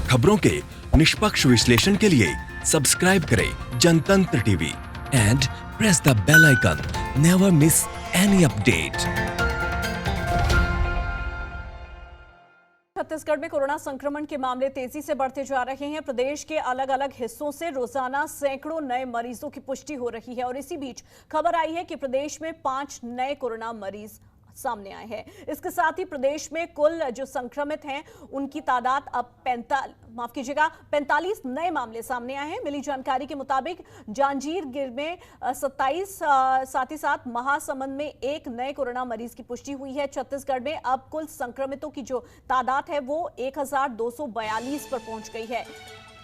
खबरों के निष्पक्ष विश्लेषण के लिए सब्सक्राइब करें Jantantra TV and press the bell icon. Never miss any update. Chhattisgarh में कोरोना संक्रमण के मामले तेजी से बढ़ते जा रहे हैं। प्रदेश के अलग अलग हिस्सों से रोजाना सैकड़ों नए मरीजों की पुष्टि हो रही है और इसी बीच खबर आई है कि प्रदेश में 5 नए कोरोना मरीज सामने आए हैं। इसके साथ ही प्रदेश में कुल जो संक्रमित हैं उनकी तादाद अब 45 नए मामले सामने आए हैं। मिली जानकारी के मुताबिक जांजगीर में 27, साथ ही साथ महासमुंद में 1 नए कोरोना मरीज की पुष्टि हुई है। छत्तीसगढ़ में अब कुल संक्रमितों की जो तादाद है वो 1242 पर पहुंच गई है।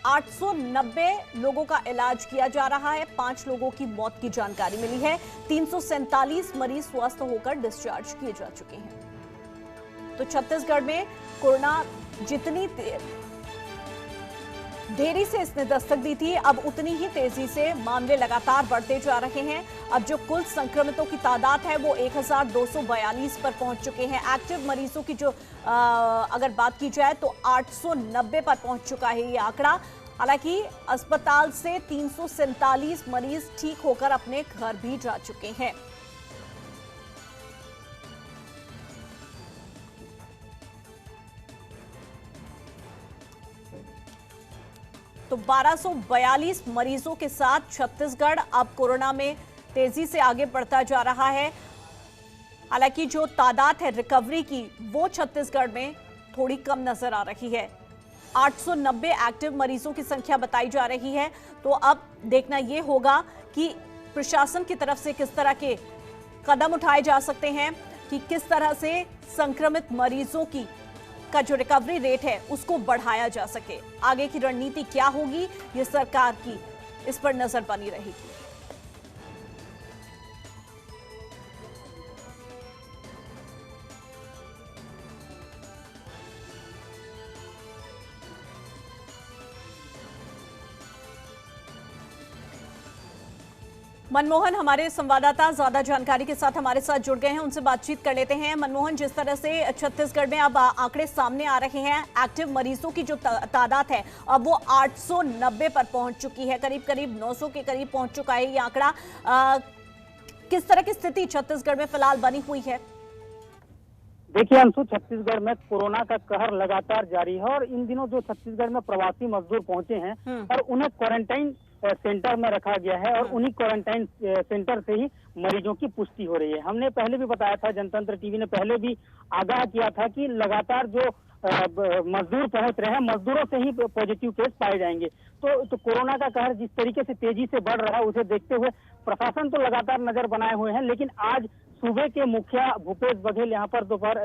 890 लोगों का इलाज किया जा रहा है। 5 लोगों की मौत की जानकारी मिली है। 347 मरीज स्वस्थ होकर डिस्चार्ज किए जा चुके हैं। तो छत्तीसगढ़ में कोरोना जितनी देरी से इसने दस्तक दी थी, अब उतनी ही तेजी से मामले लगातार बढ़ते जा रहे हैं। अब जो कुल संक्रमितों की तादाद है वो 1242 पर पहुंच चुके हैं। एक्टिव मरीजों की जो अगर बात की जाए तो 890 पर पहुंच चुका है ये आंकड़ा। हालांकि अस्पताल से 347 मरीज ठीक होकर अपने घर भी जा चुके हैं। तो 1242 मरीजों के साथ छत्तीसगढ़ अब कोरोना में तेजी से आगे बढ़ता जा रहा है। हालांकि जो तादाद है रिकवरी की वो छत्तीसगढ़ में थोड़ी कम नजर आ रही है। 890 एक्टिव मरीजों की संख्या बताई जा रही है। तो अब देखना यह होगा कि प्रशासन की तरफ से किस तरह के कदम उठाए जा सकते हैं कि किस तरह से संक्रमित मरीजों का जो रिकवरी रेट है उसको बढ़ाया जा सके। आगे की रणनीति क्या होगी ये सरकार की इस पर नजर बनी रहेगी। मनमोहन हमारे संवाददाता ज्यादा जानकारी के साथ हमारे साथ जुड़ गए हैं, उनसे बातचीत कर लेते हैं। मनमोहन, जिस तरह से छत्तीसगढ़ में अब आंकड़े सामने आ रहे हैं, एक्टिव मरीजों की जो तादाद है अब वो 890 पर पहुंच चुकी है, करीब 900 के करीब पहुंच चुका है ये आंकड़ा। किस तरह की स्थिति छत्तीसगढ़ में फिलहाल बनी हुई है? देखिए अंशु, छत्तीसगढ़ में कोरोना का कहर लगातार जारी है और इन दिनों जो छत्तीसगढ़ में प्रवासी मजदूर पहुंचे हैं और उन्हें क्वारंटाइन सेंटर में रखा गया है और उन्हीं क्वारंटाइन सेंटर से ही मरीजों की पुष्टि हो रही है। हमने पहले भी बताया था, जनतंत्र टीवी ने पहले भी आगाह किया था कि लगातार जो मजदूर पहुंच रहे हैं, मजदूरों से ही पॉजिटिव केस पाए जाएंगे। तो कोरोना का कहर जिस तरीके से तेजी से बढ़ रहा है उसे देखते हुए प्रशासन तो लगातार नजर बनाए हुए हैं, लेकिन आज सूबे के मुखिया भूपेश बघेल यहाँ पर दोपहर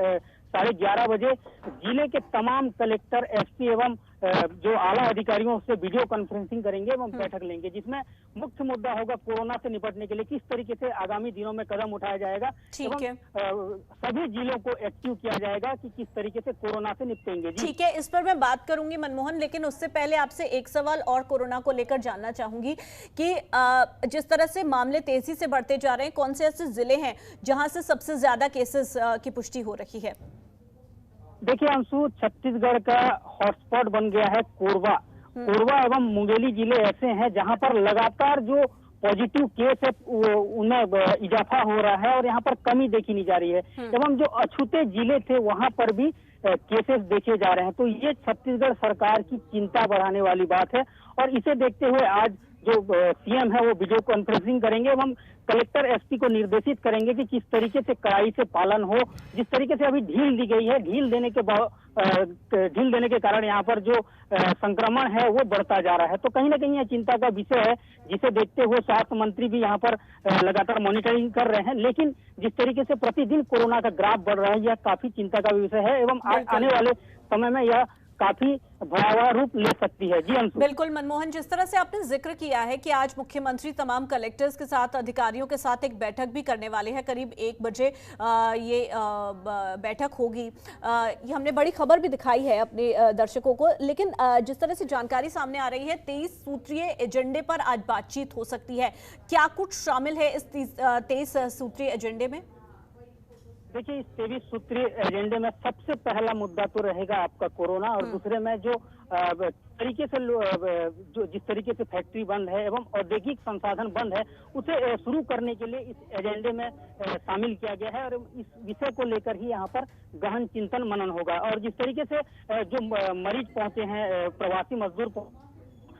11:30 बजे जिले के तमाम कलेक्टर, एसपी एवं जो आला अधिकारियों से वीडियो कॉन्फ्रेंसिंग करेंगे एवं बैठक लेंगे, जिसमें मुख्य मुद्दा होगा कोरोना से निपटने के लिए किस तरीके से आगामी दिनों में कदम उठाया जाएगा एवं सभी जिलों को एक्टिव किया जाएगा कि किस तरीके से कोरोना से निपटेंगे। ठीक है, इस पर मैं बात करूंगी मनमोहन, लेकिन उससे पहले आपसे एक सवाल और कोरोना को लेकर जानना चाहूंगी कि जिस तरह से मामले तेजी से बढ़ते जा रहे हैं, कौन से ऐसे जिले हैं जहां से सबसे ज्यादा केसेस की पुष्टि हो रही है? देखिए अंशु, छत्तीसगढ़ का हॉटस्पॉट बन गया है कोरबा। कोरबा एवं मुंगेली जिले ऐसे हैं जहां पर लगातार जो पॉजिटिव केस है उनमें इजाफा हो रहा है और यहाँ पर कमी देखी नहीं जा रही है। एवं जो अछूते जिले थे वहां पर भी केसेस देखे जा रहे हैं। तो ये छत्तीसगढ़ सरकार की चिंता बढ़ाने वाली बात है और इसे देखते हुए आज जो सीएम है वो वीडियो कॉन्फ्रेंसिंग करेंगे एवं कलेक्टर, एसपी को निर्देशित करेंगे कि किस तरीके से कड़ाई से पालन हो। जिस तरीके से अभी ढील दी गई है, ढील देने के कारण यहाँ पर जो संक्रमण है वो बढ़ता जा रहा है। तो कहीं ना कहीं यह चिंता का विषय है, जिसे देखते हुए स्वास्थ्य मंत्री भी यहाँ पर लगातार मॉनिटरिंग कर रहे हैं। लेकिन जिस तरीके से प्रतिदिन कोरोना का ग्राफ बढ़ रहा है, यह काफी चिंता का विषय है एवं आने वाले समय में यह काफी भयावह रूप ले सकती है। जी अंशु। बिल्कुल मनमोहन, जिस तरह से आपने जिक्र किया है कि आज मुख्यमंत्री तमाम कलेक्टर्स के साथ, अधिकारियों के साथ एक बैठक भी करने वाले हैं, करीब 1 बजे ये बैठक होगी। ये हमने बड़ी खबर भी दिखाई है अपने दर्शकों को, लेकिन जिस तरह से जानकारी सामने आ रही है 23 सूत्रीय एजेंडे पर आज बातचीत हो सकती है। क्या कुछ शामिल है इस 23 सूत्रीय एजेंडे में? देखिए, इस 23 सूत्रीय एजेंडे में सबसे पहला मुद्दा तो रहेगा आपका कोरोना, और दूसरे में जो तरीके से जो जिस तरीके से फैक्ट्री बंद है एवं औद्योगिक संसाधन बंद है, उसे शुरू करने के लिए इस एजेंडे में शामिल किया गया है। और इस विषय को लेकर ही यहाँ पर गहन चिंतन मनन होगा। और जिस तरीके से जो मरीज पहुंचे हैं, प्रवासी मजदूर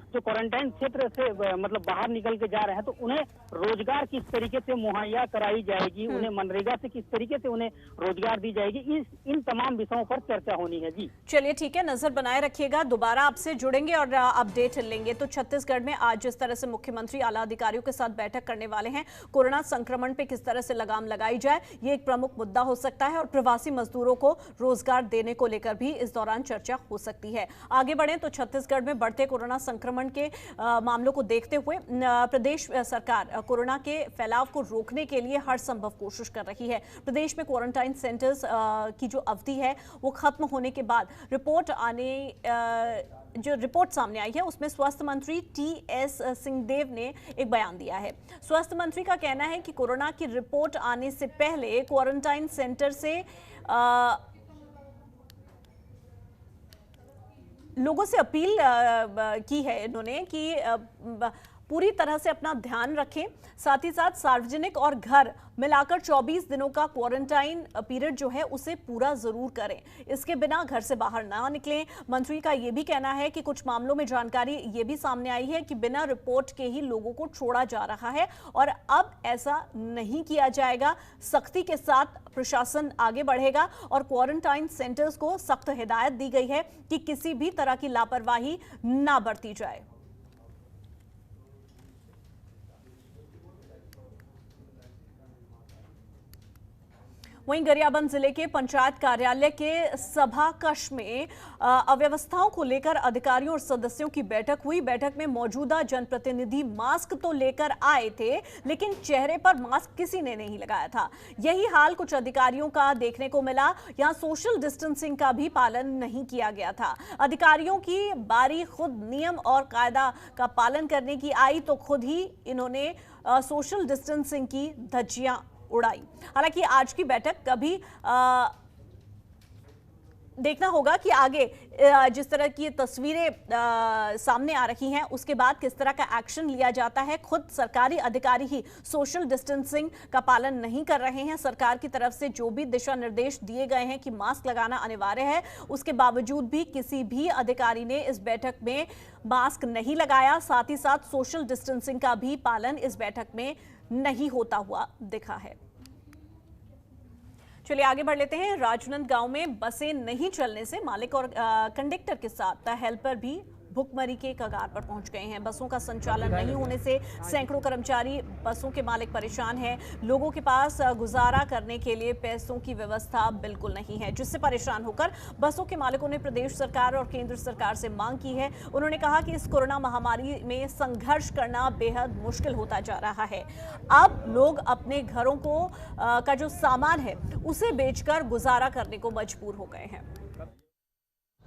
जो क्वारंटाइन क्षेत्र से मतलब बाहर निकल के जा रहे हैं, तो उन्हें रोजगार किस तरीके से मुहैया कराई जाएगी, उन्हें मनरेगा से किस तरीके से उन्हें रोजगार दी जाएगी, इन तमाम विषयों पर चर्चा होनी है। जी चलिए ठीक है, नजर बनाए रखिएगा, दोबारा आपसे जुड़ेंगे और अपडेट लेंगे। तो छत्तीसगढ़ में आज जिस तरह से मुख्यमंत्री आला अधिकारियों के साथ बैठक करने वाले हैं, कोरोना संक्रमण पे किस तरह से लगाम लगाई जाए, ये एक प्रमुख मुद्दा हो सकता है। और प्रवासी मजदूरों को रोजगार देने को लेकर भी इस दौरान चर्चा हो सकती है। आगे बढ़े तो छत्तीसगढ़ में बढ़ते कोरोना संक्रमण के मामलों को देखते हुए प्रदेश सरकार कोरोना के फैलाव को रोकने के लिए हर संभव कोशिश कर रही है। प्रदेश में क्वारंटाइन सेंटर्स की जो अवधि है वो खत्म होने के बाद जो रिपोर्ट सामने आई है, उसमें स्वास्थ्य मंत्री टी.एस. सिंहदेव ने एक बयान दिया है। स्वास्थ्य मंत्री का कहना है कि कोरोना की रिपोर्ट आने से पहले क्वारंटाइन सेंटर से लोगों से अपील की है इन्होंने कि पूरी तरह से अपना ध्यान रखें, साथ ही साथ सार्वजनिक और घर मिलाकर 24 दिनों का क्वारंटाइन पीरियड जो है उसे पूरा जरूर करें। इसके बिना घर से बाहर ना निकलें। मंत्री का यह भी कहना है कि कुछ मामलों में जानकारी ये भी सामने आई है कि बिना रिपोर्ट के ही लोगों को छोड़ा जा रहा है और अब ऐसा नहीं किया जाएगा। सख्ती के साथ प्रशासन आगे बढ़ेगा और क्वारंटाइन सेंटर्स को सख्त हिदायत दी गई है कि किसी भी तरह की लापरवाही ना बरती जाए। वहीं गरियाबंद जिले के पंचायत कार्यालय के सभा कक्ष में अव्यवस्थाओं को लेकर अधिकारियों और सदस्यों की बैठक हुई। बैठक में मौजूदा जनप्रतिनिधि मास्क तो लेकर आए थे, लेकिन चेहरे पर मास्क किसी ने नहीं लगाया था। यही हाल कुछ अधिकारियों का देखने को मिला। यहां सोशल डिस्टेंसिंग का भी पालन नहीं किया गया था। अधिकारियों की बारी खुद नियम और कायदा का पालन करने की आई तो खुद ही इन्होंने सोशल डिस्टेंसिंग की धज्जियां उड़ाई। हालांकि आज की बैठक कभी देखना होगा कि आगे जिस तरह की तस्वीरें सामने आ रही हैं उसके बाद किस तरह का एक्शन लिया जाता है। खुद सरकारी अधिकारी ही सोशल डिस्टेंसिंग का पालन नहीं कर रहे हैं। सरकार की तरफ से जो भी दिशा निर्देश दिए गए हैं कि मास्क लगाना अनिवार्य है, उसके बावजूद भी किसी भी अधिकारी ने इस बैठक में मास्क नहीं लगाया। साथ ही साथ सोशल डिस्टेंसिंग का भी पालन इस बैठक में नहीं होता हुआ दिखा है। चलिए आगे बढ़ लेते हैं। राजनांदगांव में बसें नहीं चलने से मालिक और कंडक्टर के साथ हेल्पर भी भुखमरी के कगार पर पहुंच गए हैं। बसों का संचालन नहीं होने से सैकड़ों कर्मचारी, बसों के मालिक परेशान हैं। लोगों के पास गुजारा करने के लिए पैसों की व्यवस्था बिल्कुल नहीं है, जिससे परेशान होकर बसों के मालिकों ने प्रदेश सरकार और केंद्र सरकार से मांग की है। उन्होंने कहा कि इस कोरोना महामारी में संघर्ष करना बेहद मुश्किल होता जा रहा है। अब लोग अपने घरों को का जो सामान है उसे बेचकर गुजारा करने को मजबूर हो गए हैं।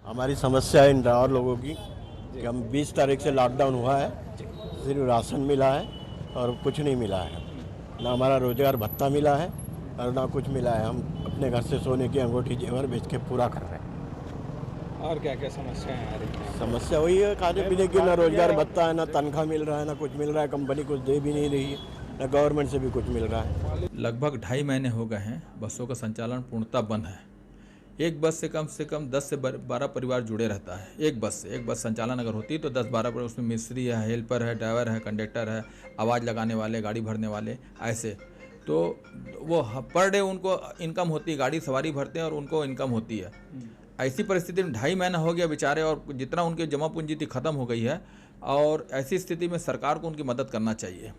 हमारी समस्या है इन ड्राइवर लोगों की कि हम 20 तारीख से लॉकडाउन हुआ है, सिर्फ राशन मिला है और कुछ नहीं मिला है। ना हमारा रोजगार भत्ता मिला है और ना कुछ मिला है। हम अपने घर से सोने की अंगूठी जेवर बेच के पूरा कर रहे हैं। और क्या क्या समस्याएं आ रही हैं? समस्या वही है, खाने पीने की, ना रोजगार भत्ता है, ना तनख्वाह मिल रहा है, ना कुछ मिल रहा है। कंपनी कुछ दे भी नहीं रही है, ना गवर्नमेंट से भी कुछ मिल रहा है। लगभग 2.5 महीने हो गए हैं बसों का संचालन पूर्णतः बंद है। एक बस से कम 10 से 12 परिवार जुड़े रहता है। एक बस संचालन अगर होती है तो 10-12 पर उसमें मिस्त्री है, हेल्पर है, ड्राइवर है, कंडक्टर है, आवाज़ लगाने वाले, गाड़ी भरने वाले, ऐसे तो वो पर डे उनको इनकम होती है, गाड़ी सवारी भरते हैं और उनको इनकम होती है। ऐसी परिस्थिति में 2.5 महीना हो गया बेचारे, और जितना उनकी जमा पूंजी थी ख़त्म हो गई है। और ऐसी स्थिति में सरकार को उनकी मदद करना चाहिए।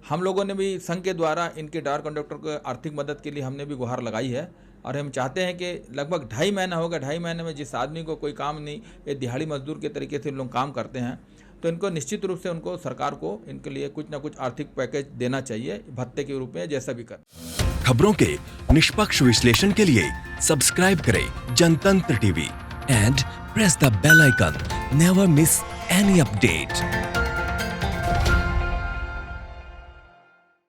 हम लोगों ने भी संघ के द्वारा इनके ड्राइवर कंडक्टर को आर्थिक मदद के लिए हमने भी गुहार लगाई है और हम चाहते हैं कि लगभग 2.5 महीना हो गया, 2.5 महीने में जिस आदमी को कोई काम नहीं, ये दिहाड़ी मजदूर के तरीके से लोग काम करते हैं, तो इनको निश्चित रूप से उनको सरकार को इनके लिए कुछ ना कुछ आर्थिक पैकेज देना चाहिए, भत्ते के रूप में, जैसा भी कर। खबरों के निष्पक्ष विश्लेषण के लिए सब्सक्राइब करें Jantantra TV and press the bell icon. Never miss any update.